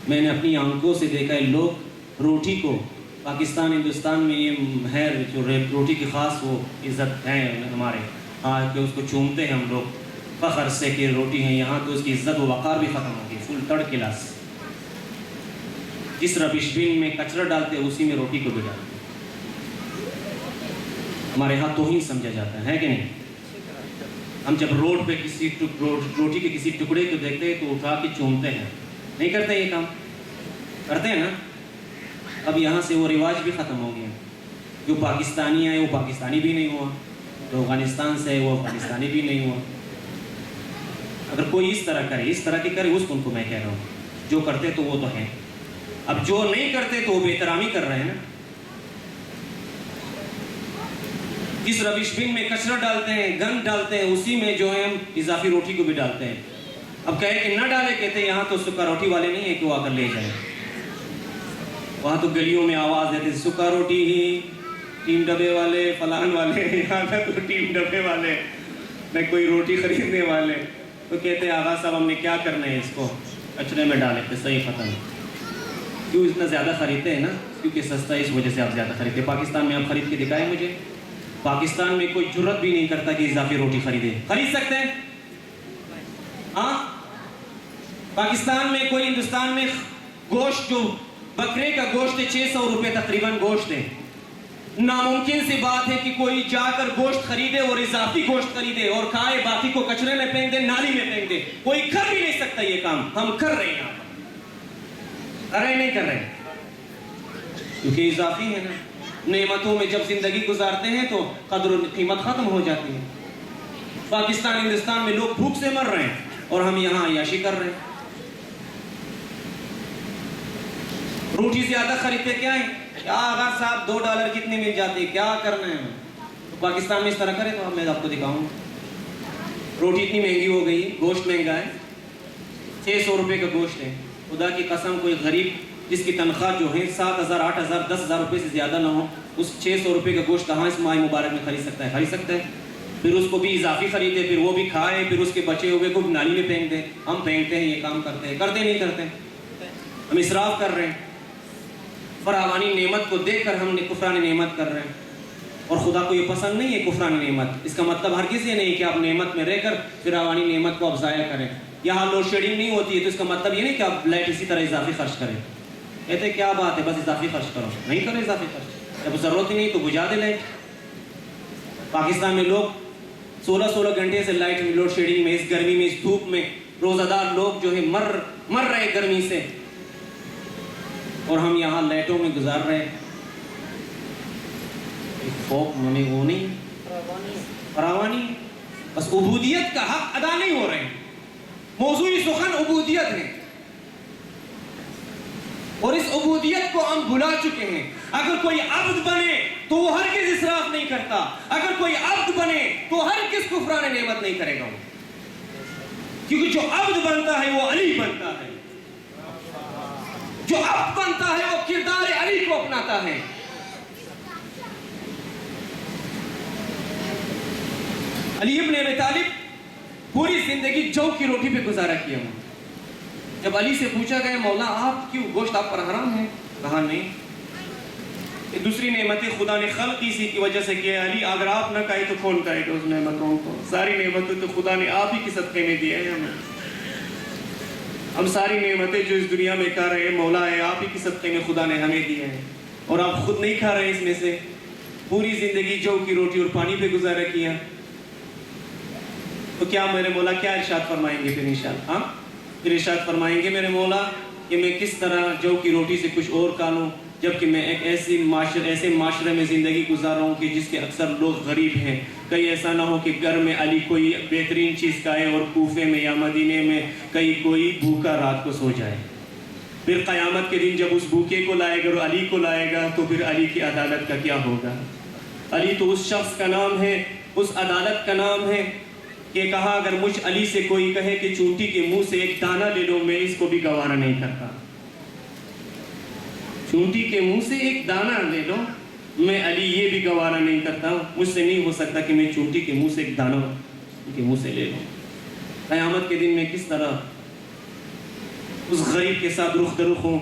میں نے اپنی آنکھوں سے دیکھا ہے لوگ روٹی کو, پاکستان ہندوستان میں یہ ہے جو روٹی کی خاص وہ عزت ہے ہمارے ہاں کہ اس کو چومتے ہیں ہم لوگ فخر سے کہ روٹی ہے. یہاں تو اس کی عزت و وقار بھی ختم ہوگی. فل تھرڈ کلاس. جس ربش بن میں کچرا ڈالتے اسی میں روٹی کو بھی ڈالتے. ہمارے ہاں توہین سمجھا جاتا ہے کہ نہیں. ہم جب روڈ پہ کسی روٹی کے کسی ٹکڑے کو دیکھتے ہیں تو اٹھا کے چومتے ہیں. نہیں کرتے یہ کام, کرتے ہیں نا. اب یہاں سے وہ رواج بھی ختم ہو گیا. جو پاکستانی ہے وہ پاکستانی بھی نہیں ہوا, جو افغانستان سے ہے وہ افغانستانی بھی نہیں ہوا. اگر کوئی اس طرح کرے, اس طرح کی کرے, اس کو میں کہہ رہا ہوں. جو کرتے تو وہ تو ہیں, اب جو نہیں کرتے تو وہ بے احترامی کر رہے ہیں نا. جس ربش بن میں کچرا ڈالتے ہیں, گند ڈالتے ہیں, اسی میں جو ہے ہم اضافی روٹی کو بھی ڈالتے ہیں. اب کہے کہ نہ ڈالے, کہتے ہیں یہاں تو سکا روٹی والے نہیں ہیں کہ وہ آ کر لے جائیں. وہاں تو گلیوں میں آواز دیتے سکا روٹی ہی, ٹیم ڈبے والے, فلان والے. یہاں تک تو ٹیم ڈبے والے میں کوئی روٹی خریدنے والے تو کہتے ہیں آغا صاحب ہم نے کیا کرنا ہے, اس کو کچرے میں ڈالے کہ صحیح ختم. کیوں اتنا زیادہ خریدتے ہیں نا, کیونکہ سستا ہے اس وجہ سے آپ زیادہ خریدتے ہیں. پاکستان میں آپ خرید کے دکھائیں مجھے, پاکستان میں کوئی جرت بھی نہیں کرتا کہ اضافی روٹی خریدے. خرید سکتے ہیں ہاں. پاکستان میں کوئی, ہندوستان میں گوشت جو بکرے کا گوشت ہے 600 روپے تقریباً گوشت ہے. ناممکن سی بات ہے کہ کوئی جا کر گوشت خریدے اور اضافی گوشت خریدے اور کھائے, باقی کو کچرے میں پھینک دے, نالی میں پھینک دے. کوئی کر بھی نہیں سکتا یہ کام. ہم کر رہے ہیں یہاں پر, کر رہے نہیں کر رہے, کیونکہ اضافی ہے نا. نعمتوں میں جب زندگی گزارتے ہیں تو قدر و قیمت ختم ہو جاتی ہے. پاکستان ہندوستان میں لوگ بھوک سے مر رہے ہیں اور ہم یہاں عیاشی کر رہے ہیں. روٹی زیادہ خریدتے کیا ہے, کیا آغا صاحب $2 کتنے مل جاتے, کیا کرنا ہے. تو پاکستان میں اس طرح کرے تو میں آپ کو دکھاؤں. روٹی اتنی مہنگی ہو گئی, گوشت مہنگا ہے, 600 روپے کا گوشت ہے. خدا کی قسم کوئی غریب جس کی تنخواہ جو ہے 7,000 8,000 10,000 روپے سے زیادہ نہ ہو, اس 600 روپے کا گوشت کہاں اس ماہ مبارک میں خرید سکتا ہے. خرید سکتا ہے. پھر اس کو بھی اضافی خریدے, پھر وہ بھی کھائے, پھر اس کے بچے ہوئے کو نالی میں پھینک دے. ہم پھینکتے ہیں, یہ کام کرتے ہیں, کرتے نہیں کرتے, ہم اسراف کر رہے ہیں. فراوانی نعمت کو دیکھ کر ہم نے کفران نعمت کر رہے ہیں، اور خدا کو یہ پسند نہیں ہے کفران نعمت۔ اس کا مطلب ہرگز یہ نہیں کہ آپ نعمت میں رہ کر فراوانی نعمت کو آپ ضائع کریں۔ یہاں لوڈ شیڈنگ نہیں ہوتی ہے تو اس کا مطلب یہ نہیں کہ آپ لائٹ اسی طرح اضافی خرچ کریں۔ کہتے کیا بات ہے، بس اضافی خرچ کرو، نہیں کرو اضافی خرچ، جب ضرورت ہی نہیں تو بجھا دے لائٹ۔ پاکستان میں لوگ 16 گھنٹے سے لائٹ لوڈ شیڈنگ میں، اس گرمی میں، اس دھوپ میں روزہ دار لوگ جو ہے مر رہے گرمی سے، اور ہم یہاں لائٹوں میں گزار رہے۔ خوف ہمیں وہ نہیں، فراوانی، بس عبودیت کا حق ادا نہیں ہو رہے۔ موضوعی سخن عبودیت ہے، اور اس عبودیت کو ہم بھلا چکے ہیں۔ اگر کوئی عبد بنے تو وہ ہرگز اسراف نہیں کرتا، اگر کوئی عبد بنے تو ہرگز کفران نعمت نہیں کرے گا، کیونکہ جو عبد بنتا ہے وہ علی بنتا ہے، جو عبد بنتا ہے وہ کردار علی کو اپناتا ہے۔ علی ابن ابی طالب پوری زندگی جو کی روٹی پہ گزارا کیا ہوں۔ جب علی سے پوچھا گیا مولا آپ کیوں، گوشت آپ پر حرام ہے؟ کہا نہیں، یہ دوسری نعمتیں خدا نے خلق اسی کی وجہ سے کیا۔ علی اگر آپ نہ کہیں تو کون کہے گا اس نعمتوں کو؟ ساری نعمتیں تو خدا نے آپ ہی کی صدقے میں دی ہے ہمیں۔ ہم ساری نعمتیں جو اس دنیا میں کھا رہے ہیں مولا ہے آپ ہی کی صدقے میں خدا نے ہمیں دی ہیں، اور آپ خود نہیں کھا رہے اس میں سے۔ پوری زندگی جو کی روٹی اور پانی پہ گزارا کیا، تو کیا میرے مولا کیا ارشاد فرمائیں گے پھر انشاءاللہ؟ ہاں پھر ارشاد فرمائیں گے میرے مولا کہ میں کس طرح جو کی روٹی سے کچھ اور کھا لوں، جبکہ میں ایک ایسے معاشرے میں زندگی گزار رہا ہوں کہ جس کے اکثر لوگ غریب ہیں۔ کہیں ایسا نہ ہو کہ گھر میں علی کوئی بہترین چیز کھائے اور کوفے میں یا مدینے میں کہیں کوئی بھوکا رات کو سو جائے۔ پھر قیامت کے دن جب اس بھوکے کو لائے گا اور علی کو لائے گا تو پھر علی کی عدالت کا کیا ہوگا؟ علی تو اس شخص کا نام ہے، اس عدالت کا نام ہے کہ کہا اگر مجھ علی سے کوئی کہے کہ چونٹی کے منہ سے ایک دانہ لے لو میں اس کو بھی گوارا نہیں کرتا۔ چونٹی کے منہ سے ایک دانہ لے لو میں علی یہ بھی گوارا نہیں کرتا، مجھ سے نہیں ہو سکتا کہ میں چونٹی کے منہ سے ایک دانہ ان کے منہ سے لے لوں۔ قیامت کے دن میں کس طرح اس غریب کے ساتھ رخ درخ ہوں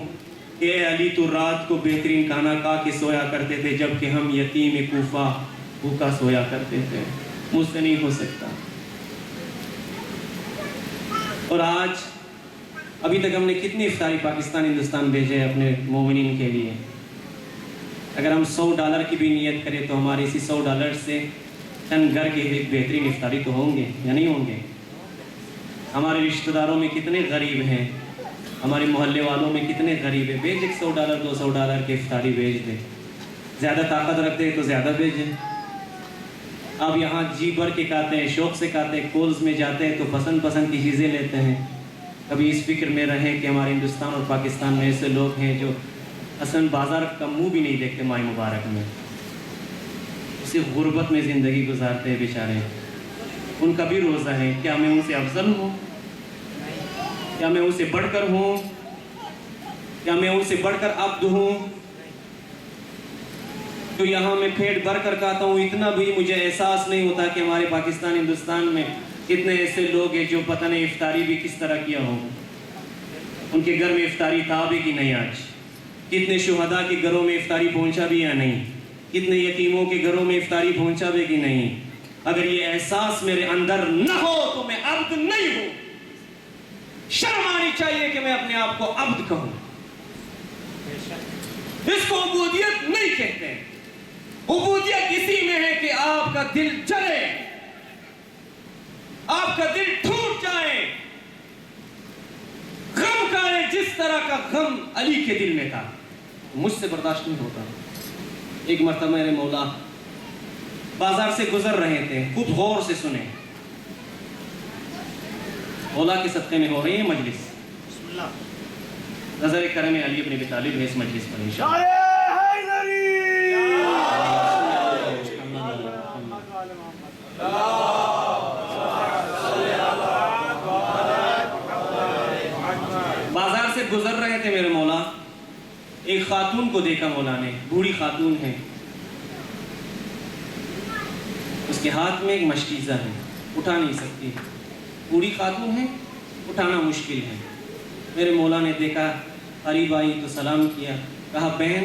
کہ اے علی تو رات کو بہترین کھانا کھا کے سویا کرتے تھے جبکہ ہم یتیم کوفہ بھوکا سویا کرتے تھے، مجھ سے نہیں ہو سکتا۔ اور آج ابھی تک ہم نے کتنی افطاری پاکستان ہندوستان بھیجے اپنے مومنین کے لیے؟ اگر ہم $100 کی بھی نیت کریں تو ہمارے اسی $100 سے چند گھر کے ایک بہترین افطاری تو ہوں گے یا نہیں ہوں گے؟ ہمارے رشتہ داروں میں کتنے غریب ہیں، ہمارے محلے والوں میں کتنے غریب ہیں، بھیج ایک $100 $200 کی افطاری بھیج دیں۔ زیادہ طاقت رکھتے ہیں تو زیادہ بھیجیں۔ آپ یہاں جی بھر کے کھاتے ہیں، شوق سے کھاتے ہیں، کولز میں جاتے ہیں تو پسند کی چیزیں لیتے ہیں۔ کبھی اس فکر میں رہیں کہ ہمارے ہندوستان اور پاکستان میں ایسے لوگ ہیں جو اصلاً بازار کا منہ بھی نہیں دیکھتے ماہ مبارک میں، اسی غربت میں زندگی گزارتے ہیں بیچارے۔ ان کا بھی روزہ ہے، کیا میں ان سے افضل ہوں؟ کیا میں ان سے بڑھ کر ہوں؟ کیا میں ان سے بڑھ کر عبد ہوں؟ تو یہاں میں پیٹ بھر کر کھاتا ہوں، اتنا بھی مجھے احساس نہیں ہوتا کہ ہمارے پاکستان ہندوستان میں کتنے ایسے لوگ ہیں جو پتہ نہیں افطاری بھی کس طرح کیا ہو، ان کے گھر میں افطاری تھا بھی کہ نہیں۔ آج کتنے شہداء کے گھروں میں افطاری پہنچا بھی یا نہیں، کتنے یتیموں کے گھروں میں افطاری پہنچا بھی کہ نہیں۔ اگر یہ احساس میرے اندر نہ ہو تو میں عبد نہیں ہوں۔ شرم آنی چاہیے کہ میں اپنے آپ کو عبد کہوں، اس کو عبودیت نہیں کہتے۔ عبودیت اسی میں ہے کہ آپ کا دل جلے، آپ کا دل ٹوٹ جائے، غم کرے جس طرح کا غم علی کے دل میں تھا، مجھ سے برداشت نہیں ہوتا۔ ایک مرتبہ میرے مولا بازار سے گزر رہے تھے، خوب غور سے سنیں، مولا کے صدقے میں ہو رہی ہے مجلس، نظر کرم علی ابن ابی طالب ہے اس مجلس پر انشاءاللہ۔ بازار سے گزر رہے تھے میرے مولا، ایک خاتون کو دیکھا مولا نے، بوڑھی خاتون ہے، اس کے ہاتھ میں ایک مشکیزہ ہے، اٹھا نہیں سکتی، بوڑھی خاتون ہے، اٹھانا مشکل ہے۔ میرے مولا نے دیکھا، قریب آئی تو سلام کیا، کہا بہن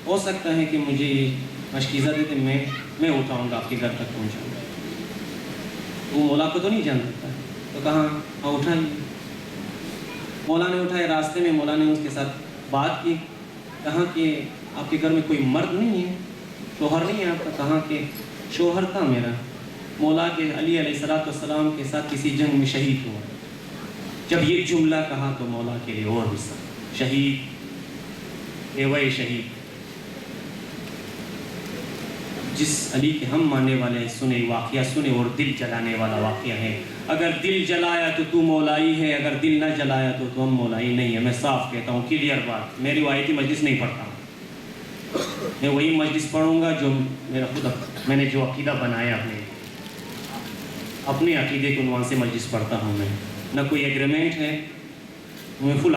ہو سکتا ہے کہ مجھے یہ مشکیزہ دیتے میں اٹھاؤں گا آپ کے گھر تک پہنچاؤں گا. وہ مولا کو تو نہیں جان سکتا تو کہا ہاں اٹھائیے. مولا نے اٹھائے. راستے میں مولا نے اس کے ساتھ بات کی. کہا کہ آپ کے گھر میں کوئی مرد نہیں ہے, شوہر نہیں ہے آپ کا؟ کہا کہ شوہر تھا میرا, مولا کے علی علیہ السلام کے ساتھ کسی جنگ میں شہید ہوا. جب یہ جملہ کہا تو مولا کے لیے اور بھی سخت, شہید ایوہ شہید. جس علی کے ہم ماننے والے ہیں سنے واقعہ سنے, اور دل جلانے والا واقعہ ہے. اگر دل جلایا تو مولائی ہے, اگر دل نہ جلایا تو ہم مولائی نہیں ہے. میں صاف کہتا ہوں, کلیئر بات. میں روایتی مجلس نہیں پڑھتا ہوں, میں وہی مجلس پڑھوں گا جو میرا خود میں نے جو عقیدہ بنایا اپنے عقیدے کے عنوان سے مجلس پڑھتا ہوں. میں نہ کوئی ایگریمنٹ ہے, میں فل